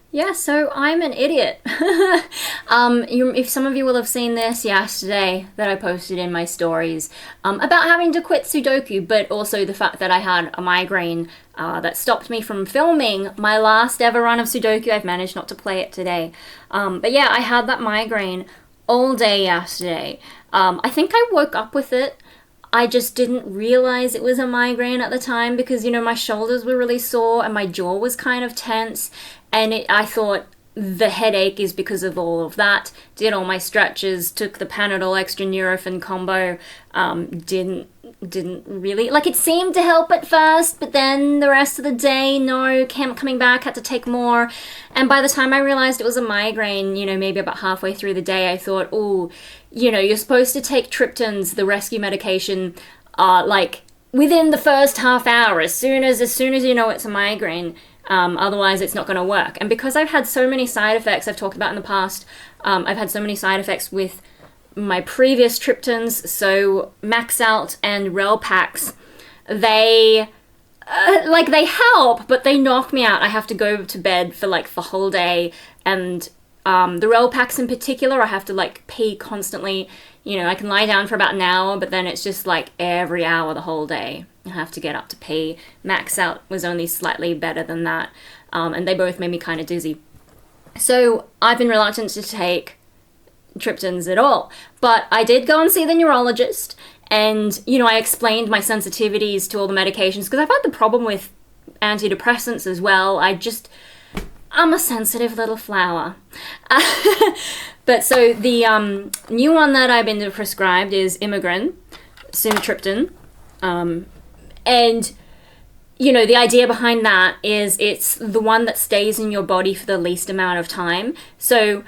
Yeah, so I'm an idiot. If some of you will have seen this yesterday that I posted in my stories about having to quit Sudoku, but also the fact that I had a migraine that stopped me from filming my last ever run of Sudoku. I've managed not to play it today. But yeah, I had that migraine all day yesterday. I think I woke up with it. I just didn't realize it was a migraine at the time because, my shoulders were really sore and my jaw was kind of tense. And I thought the headache is because of all of that. Did all my stretches, took the Panadol extra Nurofen combo. Didn't really, like, it seemed to help at first, but then the rest of the day, no, kept coming back, had to take more. And by the time I realized it was a migraine, maybe about halfway through the day, I thought, oh, you're supposed to take triptans, the rescue medication, like within the first half hour, as soon as you know it's a migraine. Otherwise, it's not going to work. And because I've had so many side effects, I've talked about in the past, I've had so many side effects with my previous triptans, so Max Out and Relpax, they they help, but they knock me out. I have to go to bed for like the whole day, and the Relpax in particular, I have to like pee constantly. I can lie down for about an hour, but then it's just like every hour the whole day. I have to get up to pee. Max Out was only slightly better than that, and they both made me kind of dizzy. So I've been reluctant to take triptans at all. But I did go and see the neurologist, and, I explained my sensitivities to all the medications, because I've had the problem with antidepressants as well. I'm a sensitive little flower. But so the new one that I've been prescribed is Immigrant, sumatriptan. And, the idea behind that is it's the one that stays in your body for the least amount of time. So,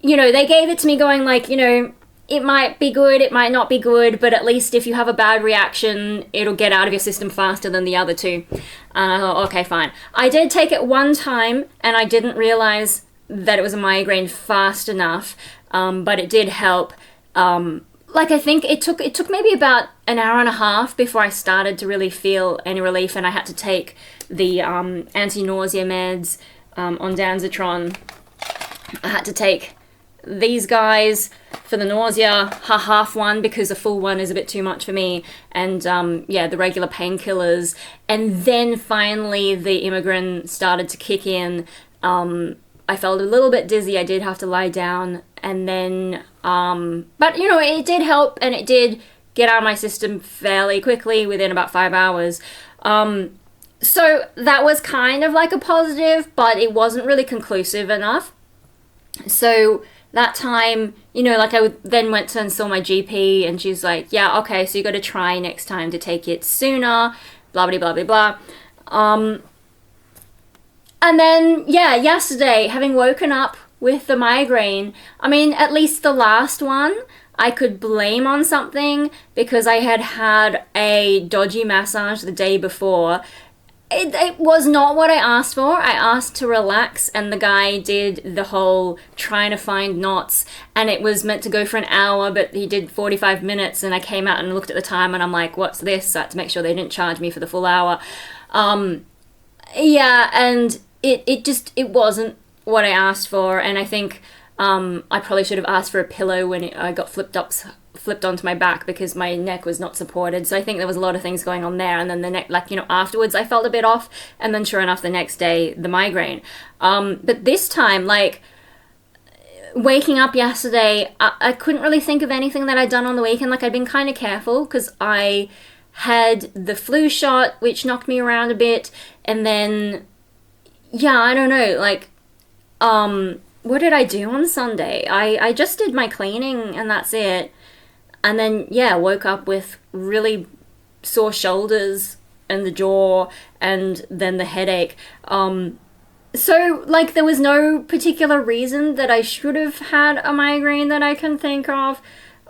they gave it to me going like, it might be good, it might not be good, but at least if you have a bad reaction, it'll get out of your system faster than the other two. And I thought, okay, fine. I did take it one time, and I didn't realize that it was a migraine fast enough, but it did help. I think it took maybe about an hour and a half before I started to really feel any relief, and I had to take the anti-nausea meds on Danzatron. I had to take these guys for the nausea, half one, because a full one is a bit too much for me, and the regular painkillers, and then finally the Immigrant started to kick in. I felt a little bit dizzy. I did have to lie down, and then but it did help, and it did get out of my system fairly quickly within about 5 hours. So that was kind of like a positive, but it wasn't really conclusive enough. So that time, I then went and saw my GP, and she's like, yeah, okay, so you got to try next time to take it sooner, blah, blah, blah, blah, blah. And then, yesterday, having woken up with the migraine, at least the last one, I could blame on something, because I had a dodgy massage the day before. It was not what I asked for. I asked to relax, and the guy did the whole trying to find knots, and it was meant to go for an hour, but he did 45 minutes, and I came out and looked at the time, and I'm like, what's this? So I had to make sure they didn't charge me for the full hour. And it wasn't what I asked for, and I think I probably should have asked for a pillow when I got flipped onto my back, because my neck was not supported. So I think there was a lot of things going on there, and then the neck, afterwards I felt a bit off, and then sure enough the next day the migraine. But this time, waking up yesterday, I couldn't really think of anything that I'd done on the weekend. I'd been kind of careful, because I had the flu shot, which knocked me around a bit, and then I don't know, what did I do on Sunday? I just did my cleaning, and that's it. And then, woke up with really sore shoulders and the jaw, and then the headache. So, there was no particular reason that I should have had a migraine that I can think of.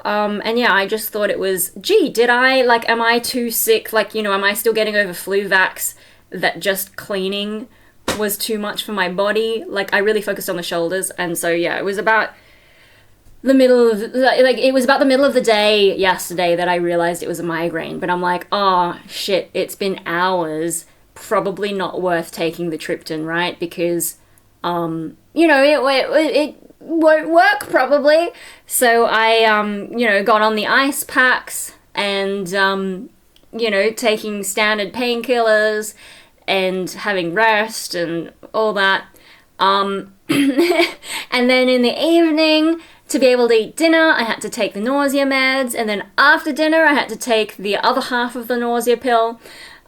And I just thought it was, did I, am I too sick? Am I still getting over flu vax that just cleaning was too much for my body? I really focused on the shoulders, and so, it was about the middle of the day yesterday that I realized it was a migraine. But I'm like, oh shit, it's been hours, probably not worth taking the triptan, right? Because it won't work probably. So I, got on the ice packs and, taking standard painkillers and having rest and all that. And then in the evening, to be able to eat dinner, I had to take the nausea meds, and then after dinner, I had to take the other half of the nausea pill.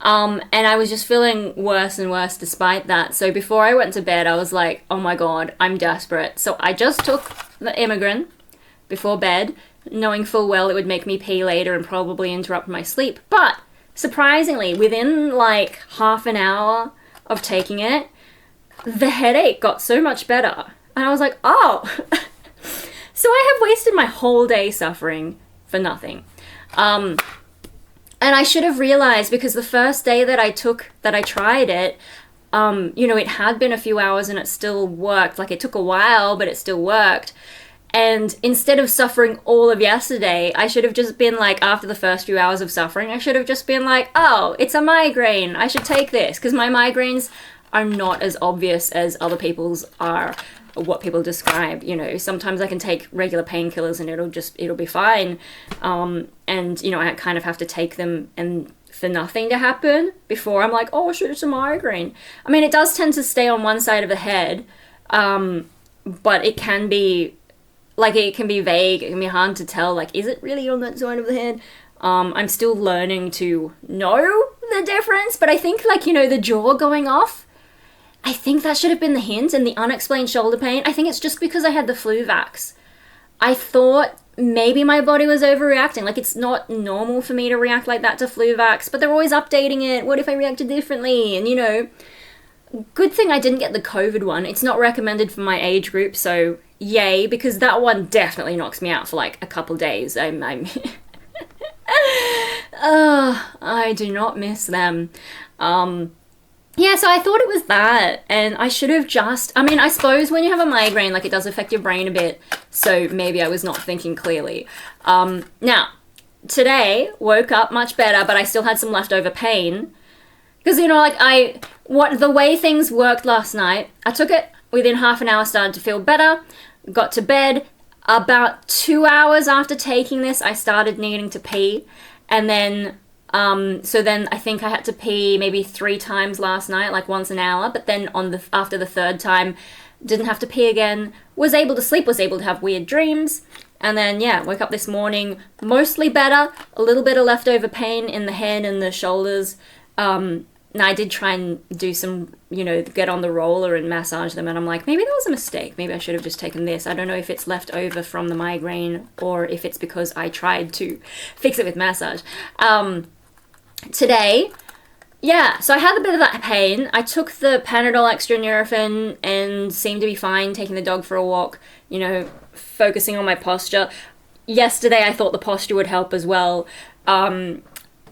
And I was just feeling worse and worse despite that. So before I went to bed, I was like, oh my god, I'm desperate. So I just took the Immigrant before bed, knowing full well it would make me pee later and probably interrupt my sleep. But surprisingly, within like half an hour of taking it, the headache got so much better. And I was like, oh, so I have wasted my whole day suffering for nothing. And I should have realized, because the first day that I tried it, it had been a few hours and it still worked. Like, it took a while, but it still worked. And instead of suffering all of yesterday, I should have just been like, after the first few hours of suffering, I should have just been like, oh, it's a migraine, I should take this. Because my migraines are not as obvious as other people's are, what people describe. Sometimes I can take regular painkillers and it'll be fine. And I kind of have to take them and for nothing to happen before I'm like, oh shit, it's a migraine. I mean, it does tend to stay on one side of the head, but it can be vague, it can be hard to tell, like, is it really on that side of the head? I'm still learning to know the difference, but I think, the jaw going off, I think that should have been the hint, and the unexplained shoulder pain, I think it's just because I had the flu vax. I thought maybe my body was overreacting. Like, it's not normal for me to react like that to flu vax, but they're always updating it. What if I reacted differently? And, good thing I didn't get the COVID one. It's not recommended for my age group, so yay, because that one definitely knocks me out for, like, a couple days. I'm I do not miss them. Yeah, so I thought it was that, and I should have I suppose when you have a migraine, like, it does affect your brain a bit, so maybe I was not thinking clearly. Now, today, woke up much better, but I still had some leftover pain, because, the way things worked last night, I took it, within half an hour started to feel better, got to bed, about 2 hours after taking this, I started needing to pee, and then so then I think I had to pee maybe 3 times last night, like once an hour, but then after the third time, didn't have to pee again, was able to sleep, was able to have weird dreams, and then, woke up this morning mostly better, a little bit of leftover pain in the head and the shoulders. And I did try and do some, get on the roller and massage them, and I'm like, maybe that was a mistake. Maybe I should have just taken this. I don't know if it's left over from the migraine or if it's because I tried to fix it with massage. Today, so I had a bit of that pain. I took the Panadol extra Nurofen and seemed to be fine, taking the dog for a walk, focusing on my posture. Yesterday, I thought the posture would help as well. And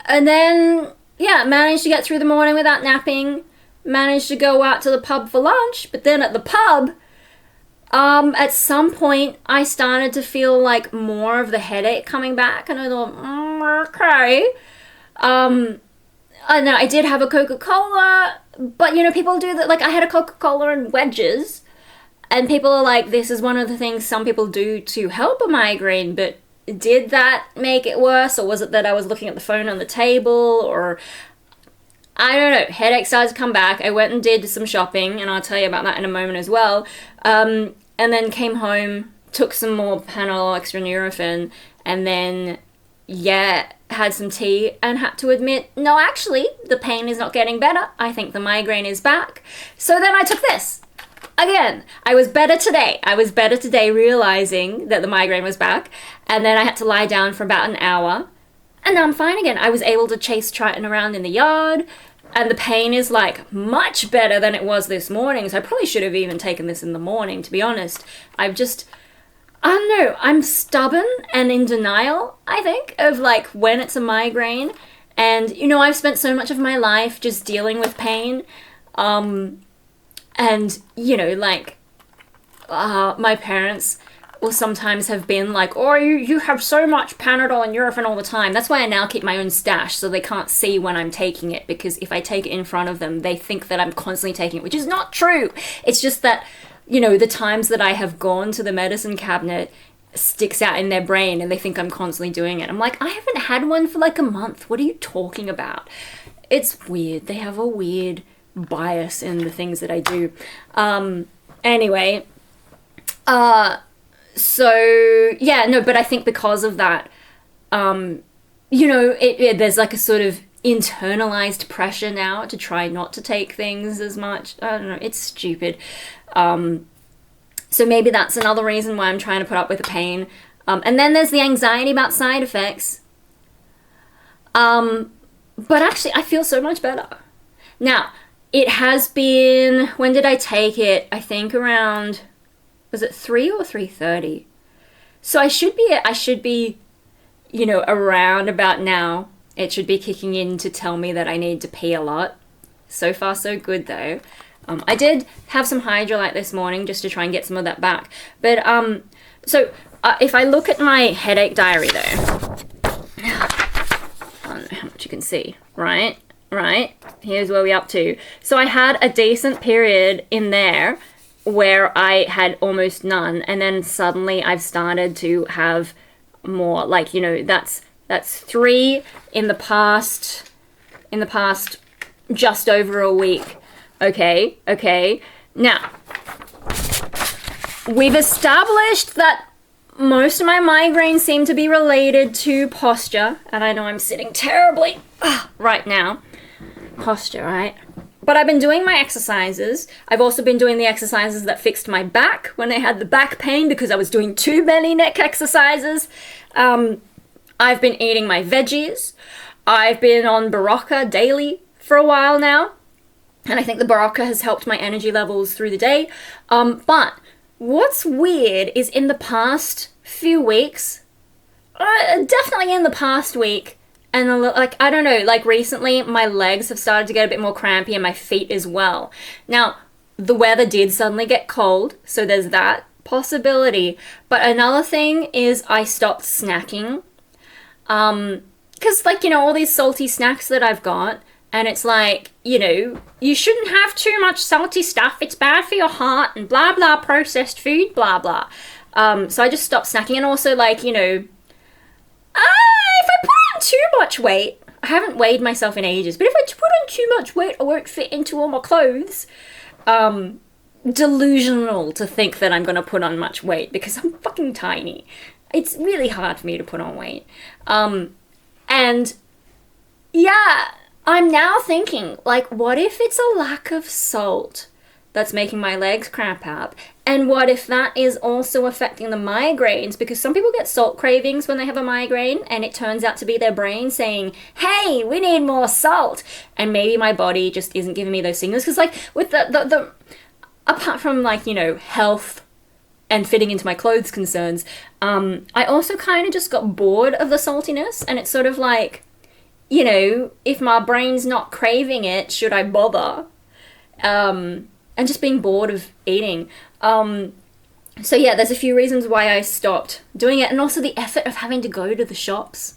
then, managed to get through the morning without napping, managed to go out to the pub for lunch, but then at the pub, at some point, I started to feel like more of the headache coming back, and I thought, okay. I know I did have a Coca-Cola, but people do that. Like, I had a Coca-Cola and wedges, and people are like, this is one of the things some people do to help a migraine, but did that make it worse, or was it that I was looking at the phone on the table, or I don't know. Headache started to come back. I went and did some shopping, and I'll tell you about that in a moment as well. And then came home, took some more Panadol extra Nurofen, and then had some tea and had to admit, no, actually, the pain is not getting better. I think the migraine is back. So then I took this. Again, I was better today realizing that the migraine was back, and then I had to lie down for about an hour, and now I'm fine again. I was able to chase Triton around in the yard, and the pain is, like, much better than it was this morning, so I probably should have even taken this in the morning, to be honest. I don't know, I'm stubborn and in denial, I think, of, like, when it's a migraine. And, I've spent so much of my life just dealing with pain. And, my parents will sometimes have been like, oh, you have so much Panadol and Nurofen all the time. That's why I now keep my own stash, so they can't see when I'm taking it, because if I take it in front of them, they think that I'm constantly taking it, which is not true. It's just that, you know, the times that I have gone to the medicine cabinet sticks out in their brain and they think I'm constantly doing it. I'm like, I haven't had one for like a month. What are you talking about? It's weird. They have a weird bias in the things that I do. Anyway, so yeah, no, but I think because of that, you know, there's like a sort of internalized pressure now to try not to take things as much. I don't know, it's stupid. So maybe that's another reason why I'm trying to put up with the pain. And then there's the anxiety about side effects. But actually, I feel so much better. Now, it has been, when did I take it? I think around, was it 3 or 3:30? So I should be, you know, around about now. It should be kicking in to tell me that I need to pee a lot. So far, so good, though. I did have some Hydrolyte this morning just to try and get some of that back. But, if I look at my headache diary, though, I don't know how much you can see, right? Here's where we're up to. So I had a decent period in there where I had almost none, and then suddenly I've started to have more, like, you know, that's 3 in the past just over a week. Okay. Now, we've established that most of my migraines seem to be related to posture, and I know I'm sitting terribly right now. Posture, right? But I've been doing my exercises. I've also been doing the exercises that fixed my back when I had the back pain because I was doing too many neck exercises. I've been eating my veggies. I've been on Berocca daily for a while now, and I think the Berocca has helped my energy levels through the day. But what's weird is in the past few weeks, definitely in the past week, and like, I don't know, like recently my legs have started to get a bit more crampy and my feet as well. Now, the weather did suddenly get cold, so there's that possibility. But another thing is I stopped snacking. Because, like, you know, all these salty snacks that I've got, and it's like, you know, you shouldn't have too much salty stuff, it's bad for your heart, and blah blah, processed food, blah blah. So I just stopped snacking, and also, like, you know, if I put on too much weight, I haven't weighed myself in ages, but if I put on too much weight, I won't fit into all my clothes. Delusional to think that I'm gonna put on much weight, because I'm fucking tiny. It's really hard for me to put on weight. And yeah, I'm now thinking, like, what if it's a lack of salt that's making my legs cramp up? And what if that is also affecting the migraines? Because some people get salt cravings when they have a migraine, and it turns out to be their brain saying, hey, we need more salt. And maybe my body just isn't giving me those signals. Because, like, with the apart from, like, you know, health and fitting into my clothes concerns, I also kind of just got bored of the saltiness, and it's sort of like, you know, if my brain's not craving it, should I bother? And just being bored of eating. So yeah, there's a few reasons why I stopped doing it, and also the effort of having to go to the shops.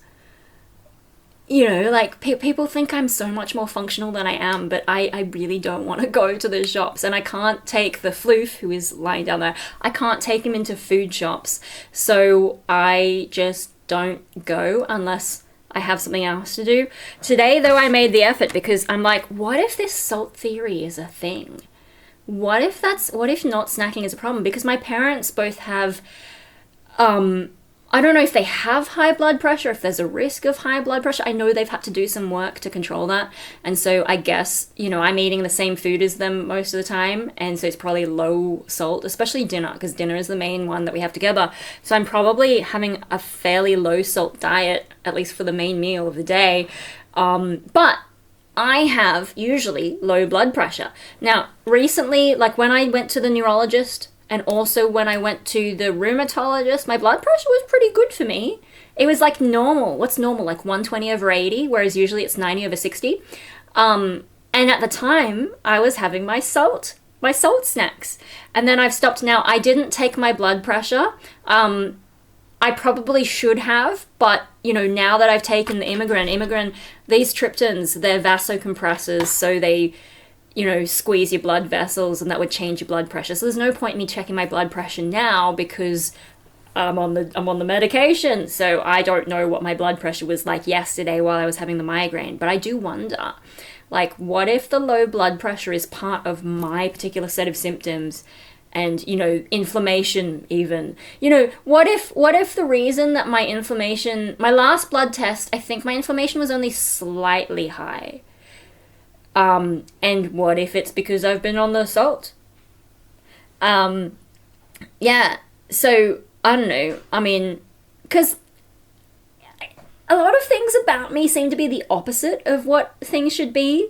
You know, like, people think I'm so much more functional than I am, but I really don't want to go to the shops, and I can't take the floof, who is lying down there, I can't take him into food shops, so I just don't go unless I have something else to do. Today, though, I made the effort, because I'm like, what if this salt theory is a thing? What if not snacking is a problem? Because my parents both have, I don't know if they have high blood pressure, if there's a risk of high blood pressure. I know they've had to do some work to control that. And so I guess, you know, I'm eating the same food as them most of the time. And so it's probably low salt, especially dinner, because dinner is the main one that we have together. So I'm probably having a fairly low salt diet, at least for the main meal of the day. But I have usually low blood pressure. Now, recently, like when I went to the neurologist, and also when I went to the rheumatologist, my blood pressure was pretty good for me. It was like normal. What's normal? Like 120/80, whereas usually it's 90/60. And at the time, I was having my salt my salt snacks. And then I've stopped now. I didn't take my blood pressure. I probably should have, but, you know, now that I've taken the Imigran, these triptans, they're vasocompressors, so they, you know, squeeze your blood vessels, and that would change your blood pressure. So there's no point in me checking my blood pressure now because I'm on the medication. So I don't know what my blood pressure was like yesterday while I was having the migraine. But I do wonder, like, what if the low blood pressure is part of my particular set of symptoms? And, you know, inflammation even. You know, what if the reason that my last blood test, I think my inflammation was only slightly high. And what if it's because I've been on the salt? Yeah, so, I don't know. I mean, because a lot of things about me seem to be the opposite of what things should be.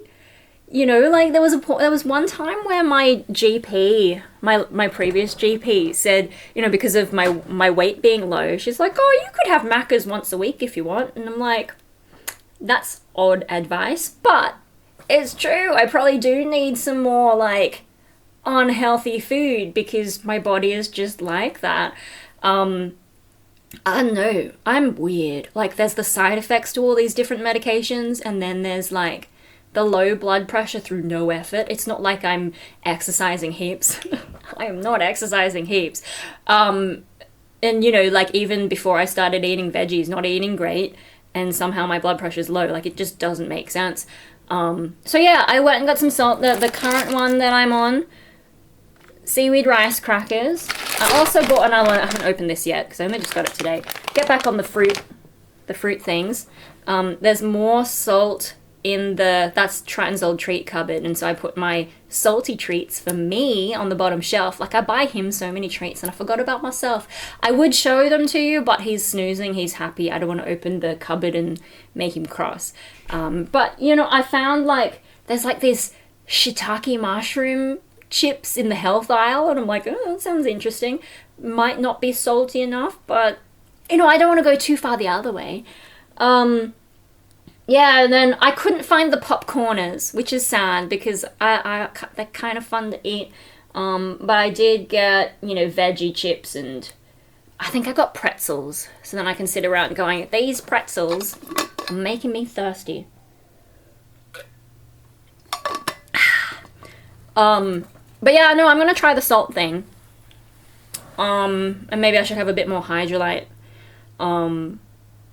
You know, like there was one time where my GP, my previous GP said, you know, because of my weight being low, she's like, oh, you could have Maccas once a week if you want. And I'm like, that's odd advice, but it's true. I probably do need some more like unhealthy food because my body is just like that. I don't know. I'm weird. Like there's the side effects to all these different medications, and then there's like the low blood pressure through no effort. It's not like I'm exercising heaps. I am not exercising heaps. And, you know, like even before I started eating veggies, not eating great, and somehow my blood pressure is low. Like it just doesn't make sense. So yeah, I went and got some salt. The current one that I'm on, seaweed rice crackers. I also bought another one. I haven't opened this yet because I only just got it today. Get back on the fruit things. There's more salt in that's Triton's old treat cupboard, and so I put my salty treats for me on the bottom shelf. Like I buy him so many treats and I forgot about myself. I would show them to you, but he's snoozing, he's happy. I don't want to open the cupboard and make him cross. But you know, I found like there's like this shiitake mushroom chips in the health aisle, and I'm like, oh, that sounds interesting. Might not be salty enough, but you know, I don't want to go too far the other way. Yeah, and then I couldn't find the popcorners, which is sad because they're kind of fun to eat. But I did get, you know, veggie chips, and I think I got pretzels. So then I can sit around going, these pretzels are making me thirsty. But yeah, no, I'm going to try the salt thing. And maybe I should have a bit more hydrolyte.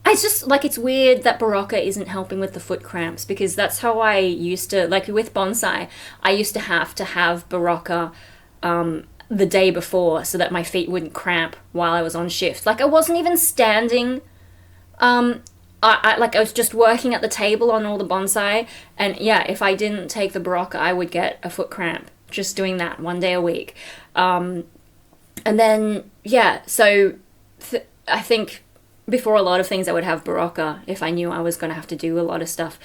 It's just, like, it's weird that Berocca isn't helping with the foot cramps, because that's how I used to, like, with bonsai, I used to have Berocca, the day before so that my feet wouldn't cramp while I was on shift. Like, I wasn't even standing, I was just working at the table on all the bonsai, and yeah, if I didn't take the Berocca, I would get a foot cramp, just doing that one day a week. And then, yeah, so I think before a lot of things I would have Berocca if I knew I was going to have to do a lot of stuff.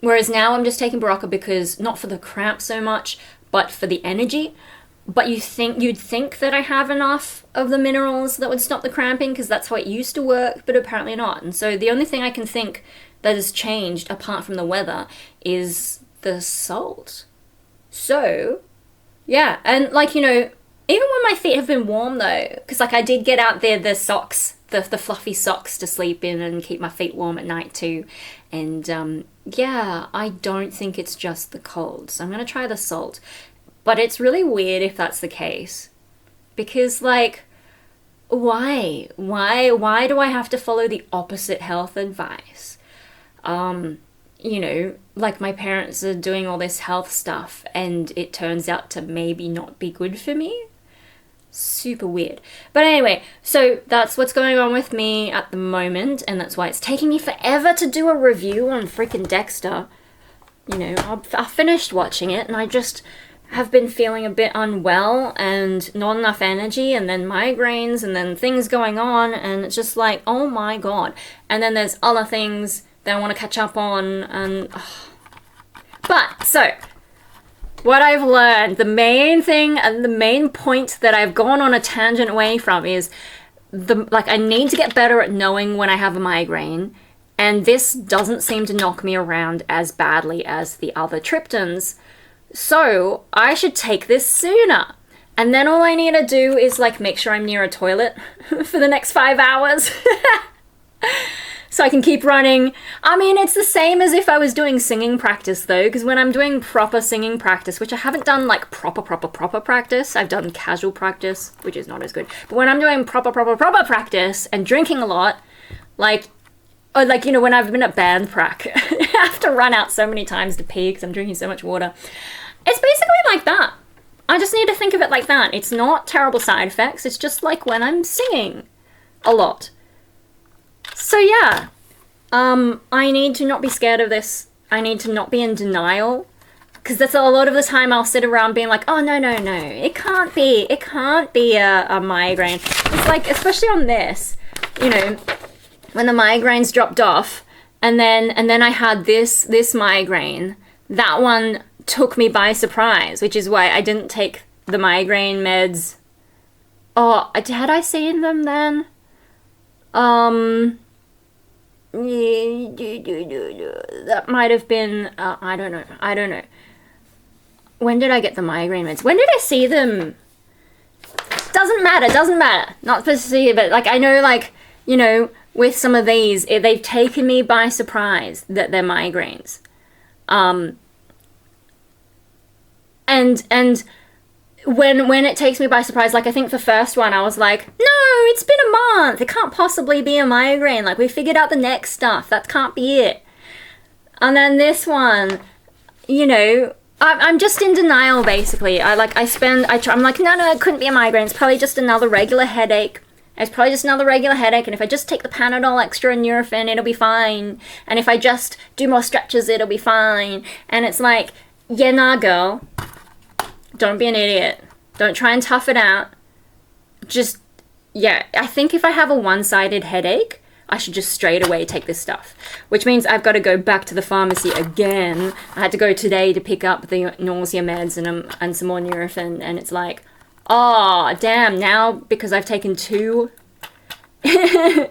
Whereas now I'm just taking Berocca because, not for the cramp so much, but for the energy. But you'd think that I have enough of the minerals that would stop the cramping, because that's how it used to work, but apparently not. And so the only thing I can think that has changed, apart from the weather, is the salt. So, yeah, and like, you know, even when my feet have been warm though, because like I did get out there the socks, the fluffy socks to sleep in and keep my feet warm at night too. And yeah, I don't think it's just the cold. So I'm going to try the salt. But it's really weird if that's the case. Because like, why? Why do I have to follow the opposite health advice? You know, like my parents are doing all this health stuff and it turns out to maybe not be good for me. Super weird. But anyway, so that's what's going on with me at the moment, and that's why it's taking me forever to do a review on freaking Dexter. You know, I finished watching it and I just have been feeling a bit unwell and not enough energy, and then migraines and then things going on, and it's just like, oh my god. And then there's other things that I want to catch up on, and but so what I've learned, the main thing and the main point that I've gone on a tangent away from is I need to get better at knowing when I have a migraine, and this doesn't seem to knock me around as badly as the other triptans. So I should take this sooner. And then all I need to do is like make sure I'm near a toilet for the next 5 hours. So I can keep running. I mean, it's the same as if I was doing singing practice though, because when I'm doing proper singing practice, which I haven't done like proper practice, I've done casual practice, which is not as good. But when I'm doing proper practice and drinking a lot, like, or like, you know, when I've been at band prac, I have to run out so many times to pee because I'm drinking so much water. It's basically like that. I just need to think of it like that. It's not terrible side effects. It's just like when I'm singing a lot. So yeah, I need to not be scared of this. I need to not be in denial, because that's a lot of the time I'll sit around being like, oh no, it can't be a migraine. It's like, especially on this, you know, when the migraines dropped off, and then I had this migraine. That one took me by surprise, which is why I didn't take the migraine meds. Oh, had I seen them then? That might have been, I don't know. When did I get the migraine meds? When did I see them? Doesn't matter. Not supposed to see it, but like, I know, like, you know, with some of these, they've taken me by surprise that they're migraines. And when it takes me by surprise, like I think the first one, I was like, no, it's been a month. It can't possibly be a migraine. Like, we figured out the neck stuff. That can't be it. And then this one, you know, I'm just in denial, basically. I'm like, no, it couldn't be a migraine. It's probably just another regular headache. And if I just take the Panadol Extra and Nurofen, it'll be fine. And if I just do more stretches, it'll be fine. And it's like, yeah, nah, girl. Don't be an idiot. Don't try and tough it out. Just, yeah, I think if I have a one-sided headache, I should just straight away take this stuff. Which means I've got to go back to the pharmacy again. I had to go today to pick up the nausea meds and some more Nurofen, and it's like, oh, damn, now because I've taken 2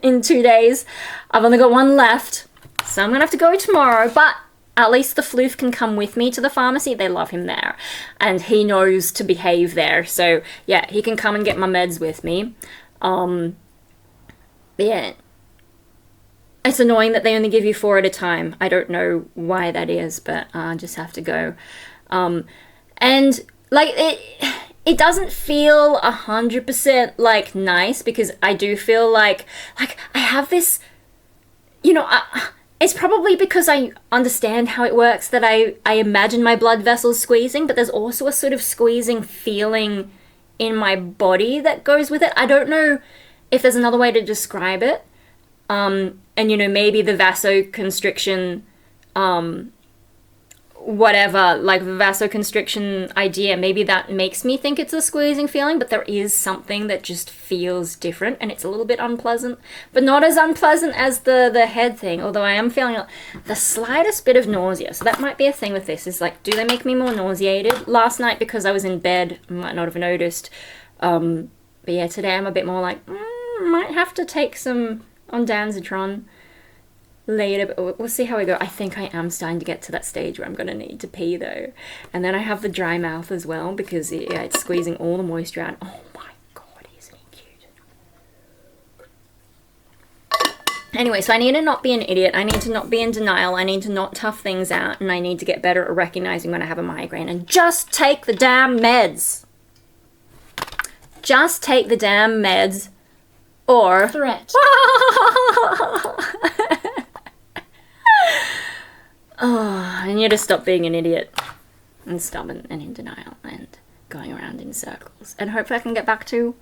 in 2 days, I've only got 1 left. So I'm going to have to go tomorrow, but at least the floof can come with me to the pharmacy. They love him there. And he knows to behave there. So, yeah, he can come and get my meds with me. Yeah. It's annoying that they only give you 4 at a time. I don't know why that is, but I just have to go. And, like, it doesn't feel 100%, like, nice, because I do feel like I have this, you know, it's probably because I understand how it works that I imagine my blood vessels squeezing, but there's also a sort of squeezing feeling in my body that goes with it. I don't know if there's another way to describe it. And, you know, maybe the vasoconstriction, whatever, like the vasoconstriction idea, maybe that makes me think it's a squeezing feeling, but there is something that just feels different, and it's a little bit unpleasant, but not as unpleasant as the head thing, although I am feeling the slightest bit of nausea. So that might be a thing with this, is like, do they make me more nauseated? Last night, because I was in bed, I might not have noticed, but yeah, today I'm a bit more like, might have to take some ondansetron later, but we'll see how we go. I think I am starting to get to that stage where I'm going to need to pee though. And then I have the dry mouth as well, because yeah, it's squeezing all the moisture out. Oh my god, isn't he cute? Anyway, so I need to not be an idiot. I need to not be in denial. I need to not tough things out, and I need to get better at recognizing when I have a migraine and just take the damn meds. Just take the damn meds, or threat. Oh, I need to stop being an idiot and stubborn and in denial and going around in circles. And hopefully I can get back to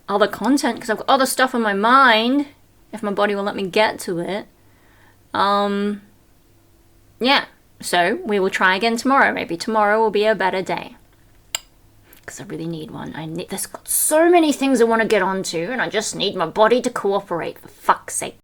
other content, because I've got other stuff on my mind, if my body will let me get to it. Yeah, so we will try again tomorrow. Maybe tomorrow will be a better day, because I really need one. There's got so many things I want to get onto, and I just need my body to cooperate, for fuck's sake.